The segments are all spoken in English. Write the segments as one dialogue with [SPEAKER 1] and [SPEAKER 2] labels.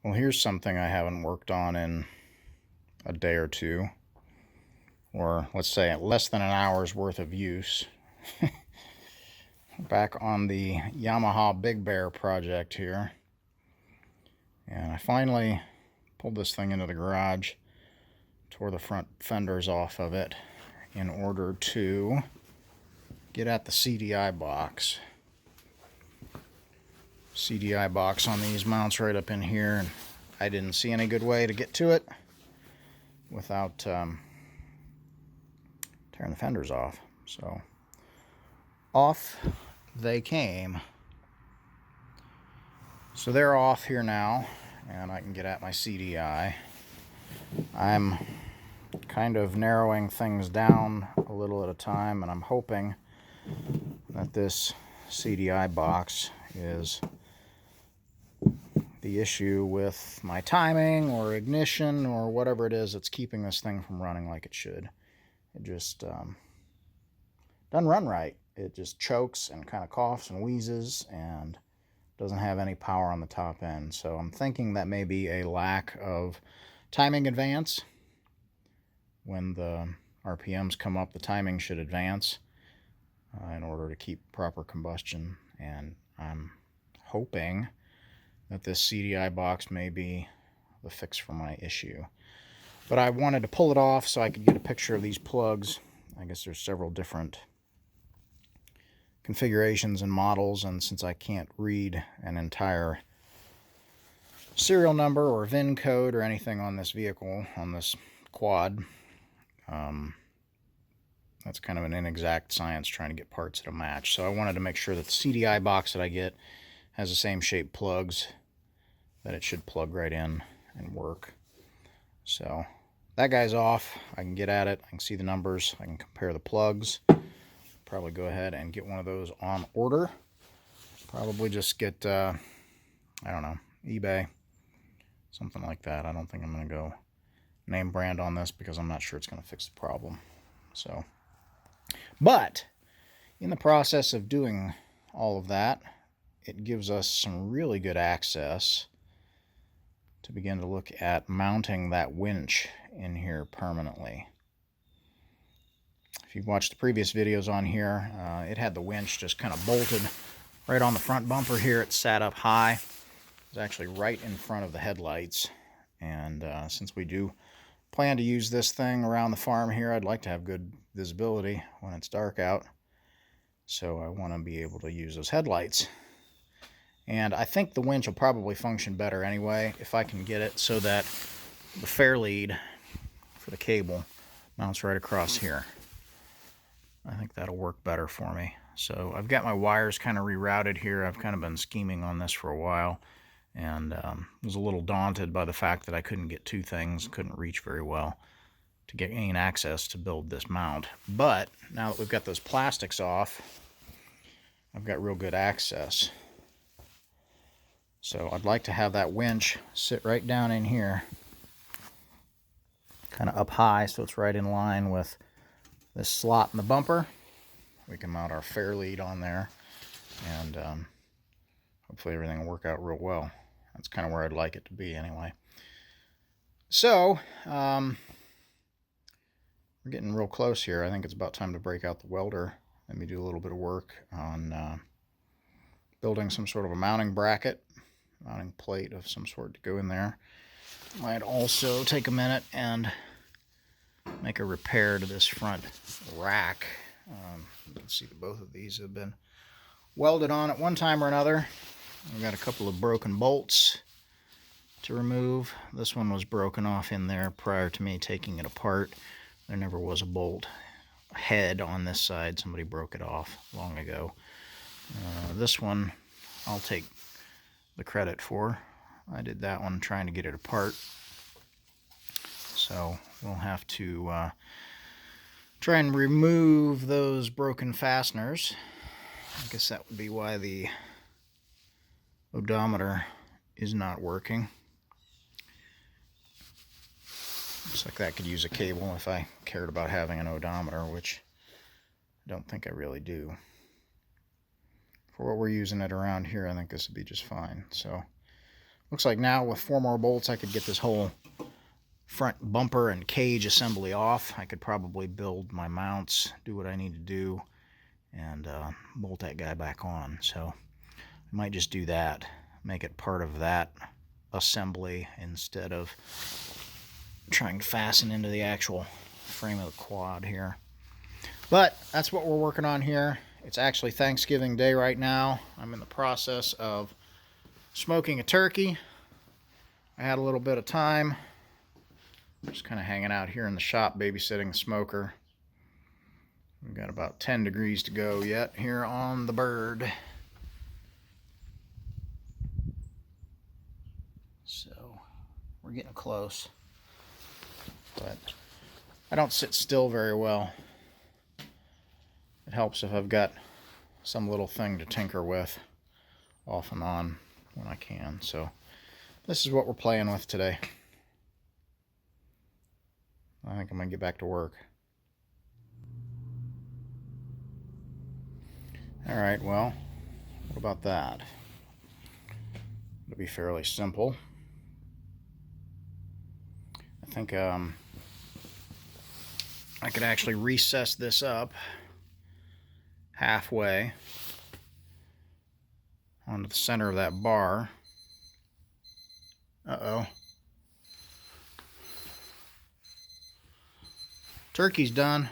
[SPEAKER 1] Well, here's something I haven't worked on in a day or two, or let's say less than an hour's worth of use. Back on the Yamaha Big Bear project here. And I finally pulled this thing into the garage, tore the front fenders off of it in order to get at the CDI box. CDI box on these mounts right up in here, and I didn't see any good way to get to it without tearing the fenders off. So off they came. So they're off here now, and I can get at my CDI. I'm kind of narrowing things down a little at a time, and I'm hoping that this CDI box is the issue with my timing or ignition or whatever it is that's keeping this thing from running like it should. It just doesn't run right. It just chokes and kind of coughs and wheezes and doesn't have any power on the top end. So I'm thinking that may be a lack of timing advance. When the RPMs come up, the timing should advance in order to keep proper combustion. And I'm hoping that this CDI box may be the fix for my issue. But I wanted to pull it off so I could get a picture of these plugs. I guess there's several different configurations and models, and since I can't read an entire serial number or VIN code or anything on this vehicle, on this quad, that's kind of an inexact science trying to get parts that match. So I wanted to make sure that the CDI box that I get has the same shape plugs that it should plug right in and work. So that guy's off. I can get at it. I can see the numbers. I can compare the plugs. Probably go ahead and get one of those on order. Probably just get, I don't know, eBay, something like that. I don't think I'm going to go name brand on this because I'm not sure it's going to fix the problem. So, but in the process of doing all of that, it gives us some really good access to begin to look at mounting that winch in here permanently. If you've watched the previous videos on here, it had the winch just kind of bolted right on the front bumper here. It sat up high. It was actually right in front of the headlights. And since we do plan to use this thing around the farm here, I'd like to have good visibility when it's dark out. So I want to be able to use those headlights. And I think the winch will probably function better anyway if I can get it so that the fair lead for the cable mounts right across here. I think that'll work better for me. So I've got my wires kind of rerouted here. I've kind of been scheming on this for a while, and was a little daunted by the fact that I couldn't get two things, couldn't reach very well to gain access to build this mount. But now that we've got those plastics off, I've got real good access. So I'd like to have that winch sit right down in here, kind of up high so it's right in line with this slot in the bumper. We can mount our fair lead on there, and hopefully everything will work out real well. That's kind of where I'd like it to be anyway. So we're getting real close here. I think it's about time to break out the welder. Let me do a little bit of work on building some sort of a mounting bracket, mounting plate of some sort to go in there. Might also take a minute and make a repair to this front rack. You can see that both of these have been welded on at one time or another. I've got a couple of broken bolts to remove. This one was broken off in there prior to me taking it apart. There never was a bolt head on this side. Somebody broke it off long ago. This one I'll take the credit for. I did that one trying to get it apart. So we'll have to try and remove those broken fasteners. I guess that would be why the odometer is not working. Looks like that could use a cable if I cared about having an odometer, which I don't think I really do. For what we're using it around here, I think this would be just fine. So Looks like now with 4 more bolts I could get this whole front bumper and cage assembly off. I could probably build my mounts, do what I need to do, and bolt that guy back on. So I might just do that, make it part of that assembly instead of trying to fasten into the actual frame of the quad here. But that's what we're working on here. It's actually Thanksgiving Day right now. I'm in the process of smoking a turkey. I had a little bit of time. Just kind of hanging out here in the shop babysitting the smoker. We've got about 10 degrees to go yet here on the bird. So we're getting close. But I don't sit still very well. It helps if I've got some little thing to tinker with off and on when I can. So this is what we're playing with today. I think I'm going to get back to work. Alright, well, what about that? It'll be fairly simple. I think I could actually recess this up halfway onto the center of that bar. Uh-oh. Turkey's done.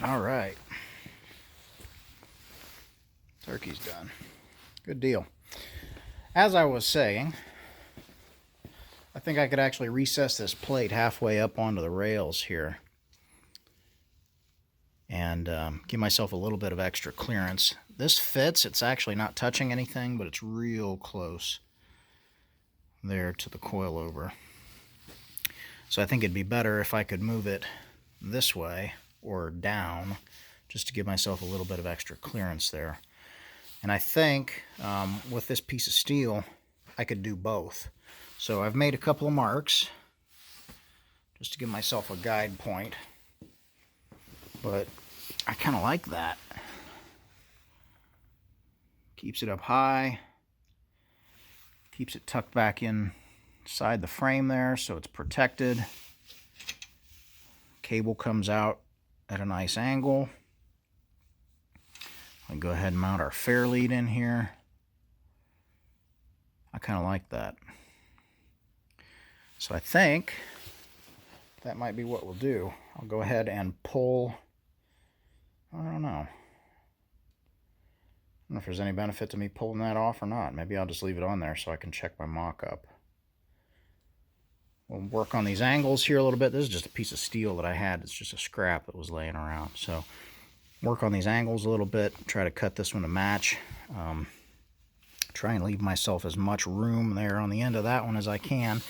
[SPEAKER 1] All right. Turkey's done. Good deal. As I was saying, I think I could actually recess this plate halfway up onto the rails here and give myself a little bit of extra clearance. This fits. It's actually not touching anything, but it's real close there to the coilover. So I think it'd be better if I could move it this way or down just to give myself a little bit of extra clearance there. And I think with this piece of steel, I could do both. So I've made a couple of marks just to give myself a guide point. But I kind of like that. Keeps it up high. Keeps it tucked back inside the frame there so it's protected. Cable comes out at a nice angle. I'll go ahead and mount our fair lead in here. I kind of like that. So I think that might be what we'll do. I'll go ahead and pull, I don't know if there's any benefit to me pulling that off or not. Maybe I'll just leave it on there so I can check my mock-up. We'll work on these angles here a little bit. This is just a piece of steel that I had. It's just a scrap that was laying around. So work on these angles a little bit. Try to cut this one to match. Try and leave myself as much room there on the end of that one as I can.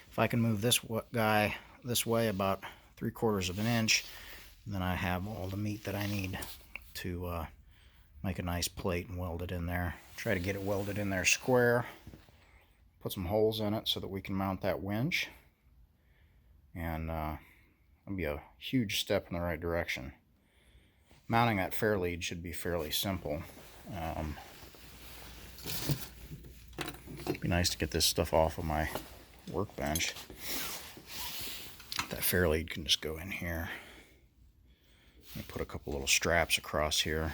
[SPEAKER 1] If I can move this guy this way about 3/4 of an inch, then I have all the meat that I need to make a nice plate and weld it in there. Try to get it welded in there square. Put some holes in it so that we can mount that winch. And that'll be a huge step in the right direction. Mounting that fair lead should be fairly simple. It'd be nice to get this stuff off of my workbench. That fair lead can just go in here. Let me put a couple little straps across here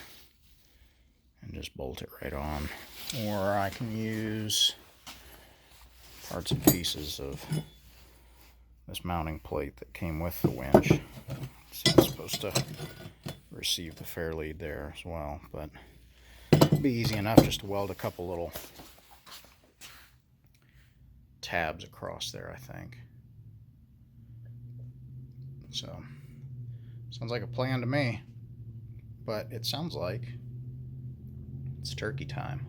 [SPEAKER 1] and just bolt it right on. Or I can use parts and pieces of this mounting plate that came with the winch. So it's supposed to receive the fair lead there as well, but it'll be easy enough just to weld a couple little tabs across there, I think. So sounds like a plan to me, but it sounds like it's turkey time.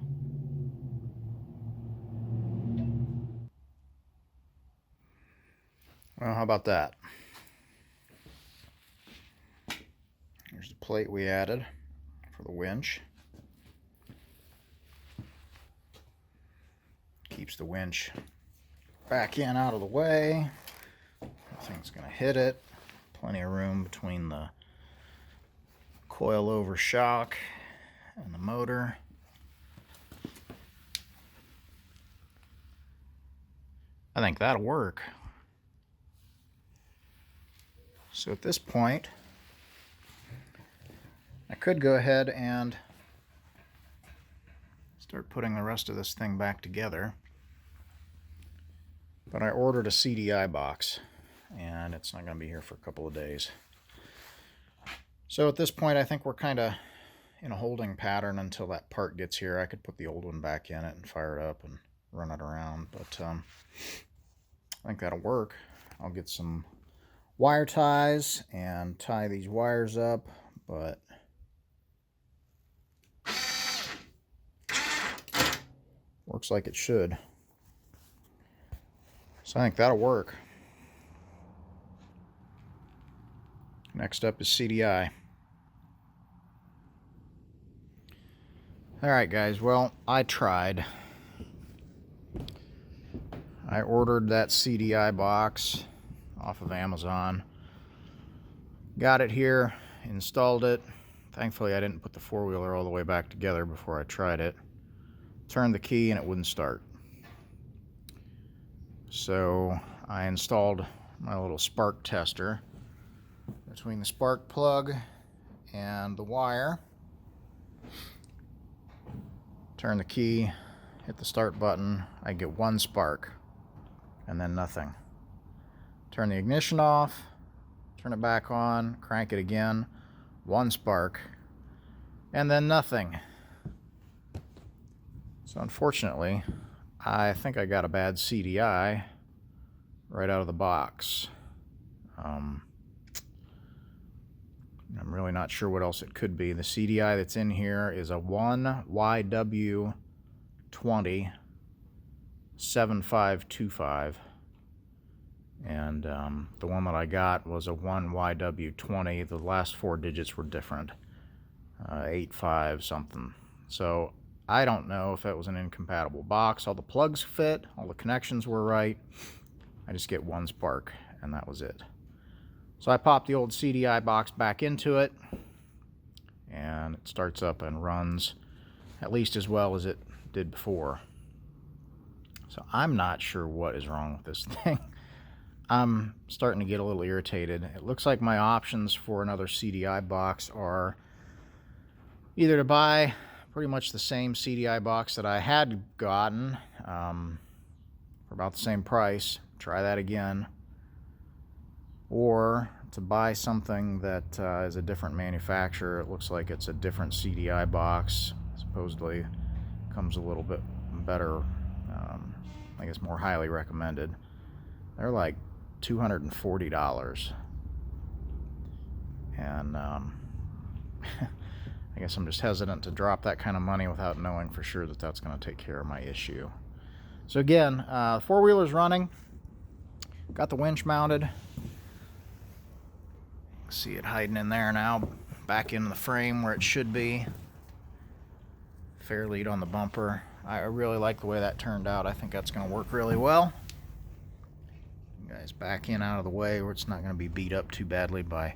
[SPEAKER 1] Well, how about that? Here's the plate we added for the winch. Keeps the winch back in out of the way. Nothing's going to hit it. Plenty of room between the coil over shock and the motor. I think that'll work. So at this point, I could go ahead and start putting the rest of this thing back together. But I ordered a CDI box, and it's not going to be here for a couple of days. So at this point, I think we're kind of in a holding pattern until that part gets here. I could put the old one back in it and fire it up and run it around, but I think that'll work. I'll get some wire ties and tie these wires up, but works like it should. So I think that'll work. Next up is CDI. Alright guys, well, I tried. I ordered that CDI box off of Amazon. Got it here, installed it. Thankfully I didn't put the four-wheeler all the way back together before I tried it. Turned the key and it wouldn't start. So I installed my little spark tester between the spark plug and the wire. Turn the key, hit the start button, I get one spark and then nothing. Turn the ignition off, turn it back on, crank it again, one spark, and then nothing. So unfortunately, I think I got a bad CDI right out of the box. I'm really not sure what else it could be. The CDI that's in here is a 1YW20 7525, and the one that I got was a 1YW20. The last four digits were different, 85 something. So I don't know if that was an incompatible box. All the plugs fit, all the connections were right. I just get one spark, and that was it. So I popped the old CDI box back into it, and it starts up and runs at least as well as it did before. So I'm not sure what is wrong with this thing. I'm starting to get a little irritated. It looks like my options for another CDI box are either to buy pretty much the same CDI box that I had gotten for about the same price, try that again, or to buy something that is a different manufacturer. It looks like it's a different CDI box. Supposedly comes a little bit better, I guess more highly recommended. They're like $240, and I guess I'm just hesitant to drop that kind of money without knowing for sure that that's going to take care of my issue. So again, four-wheeler's running. Got the winch mounted. See it hiding in there now, back into the frame where it should be. Fair lead on the bumper. I really like the way that turned out. I think that's going to work really well. You guys back in out of the way where it's not going to be beat up too badly by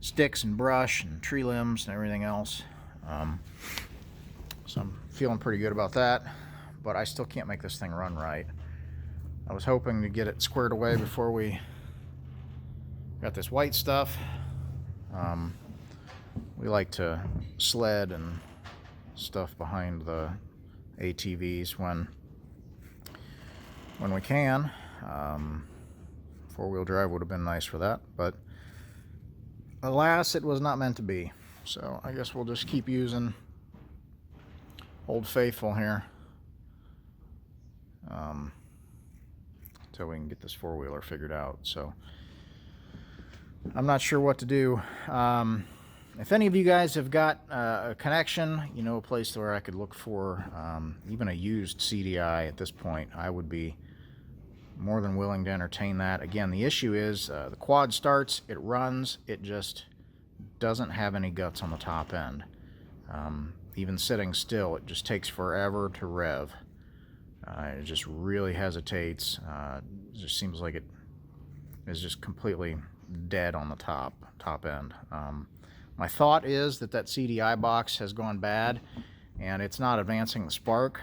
[SPEAKER 1] sticks and brush and tree limbs and everything else. So I'm feeling pretty good about that, but I still can't make this thing run right. I was hoping to get it squared away before we got this white stuff. We like to sled and stuff behind the ATVs when we can. Four-wheel drive would have been nice for that, but alas, it was not meant to be. So I guess we'll just keep using Old Faithful here until we can get this four-wheeler figured out. So I'm not sure what to do. If any of you guys have got a connection, you know, a place where I could look for even a used CDI at this point, I would be more than willing to entertain that. Again, the issue is the quad starts, it runs, it just doesn't have any guts on the top end. Even sitting still, it just takes forever to rev. It just really hesitates. It just seems like it is just completely dead on the top end. My thought is that CDI box has gone bad, and it's not advancing the spark.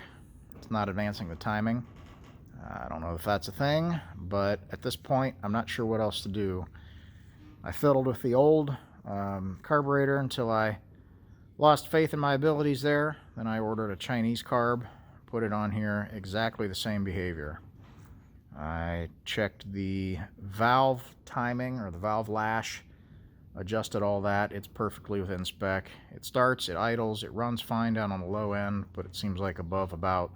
[SPEAKER 1] It's not advancing the timing. I don't know if that's a thing, but at this point, I'm not sure what else to do. I fiddled with the old carburetor until I lost faith in my abilities there. Then I ordered a Chinese carb, put it on here, exactly the same behavior. I checked the valve timing, or the valve lash, adjusted all that. It's perfectly within spec. It starts, it idles, it runs fine down on the low end, but it seems like above about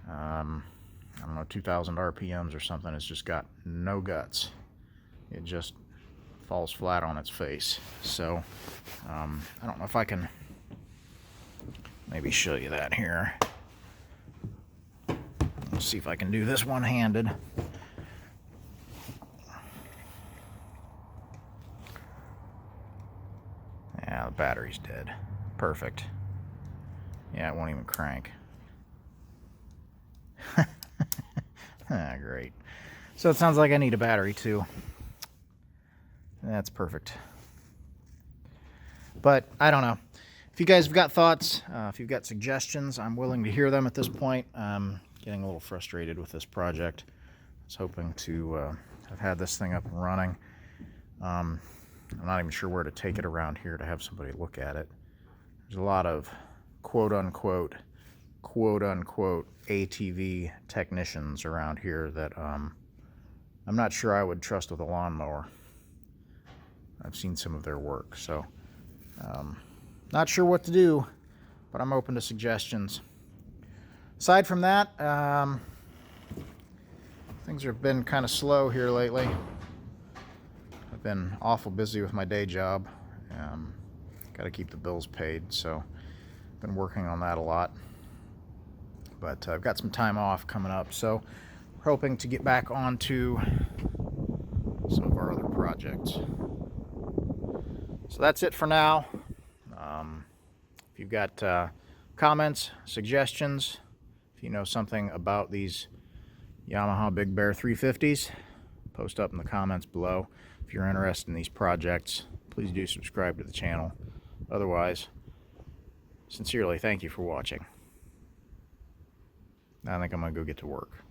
[SPEAKER 1] I don't know, 2,000 RPMs or something. It's just got no guts. It just falls flat on its face. So I don't know if I can maybe show you that here. Let's see if I can do this one-handed. Yeah, the battery's dead. Perfect. Yeah, it won't even crank. Ah, great. So it sounds like I need a battery too. That's perfect. But I don't know. If you guys have got thoughts, if you've got suggestions, I'm willing to hear them at this point. I'm getting a little frustrated with this project. I was hoping to have had this thing up and running. I'm not even sure where to take it around here to have somebody look at it. There's a lot of quote-unquote ATV technicians around here that I'm not sure I would trust with a lawnmower. I've seen some of their work, so not sure what to do, but I'm open to suggestions. Aside from that, things have been kind of slow here lately. I've been awful busy with my day job. Got to keep the bills paid, so I've been working on that a lot. But I've got some time off coming up, so we're hoping to get back onto some of our other projects. So that's it for now. If you've got comments, suggestions, if you know something about these Yamaha Big Bear 350s, post up in the comments below. If you're interested in these projects, please do subscribe to the channel. Otherwise, sincerely, thank you for watching. I think I'm going to go get to work.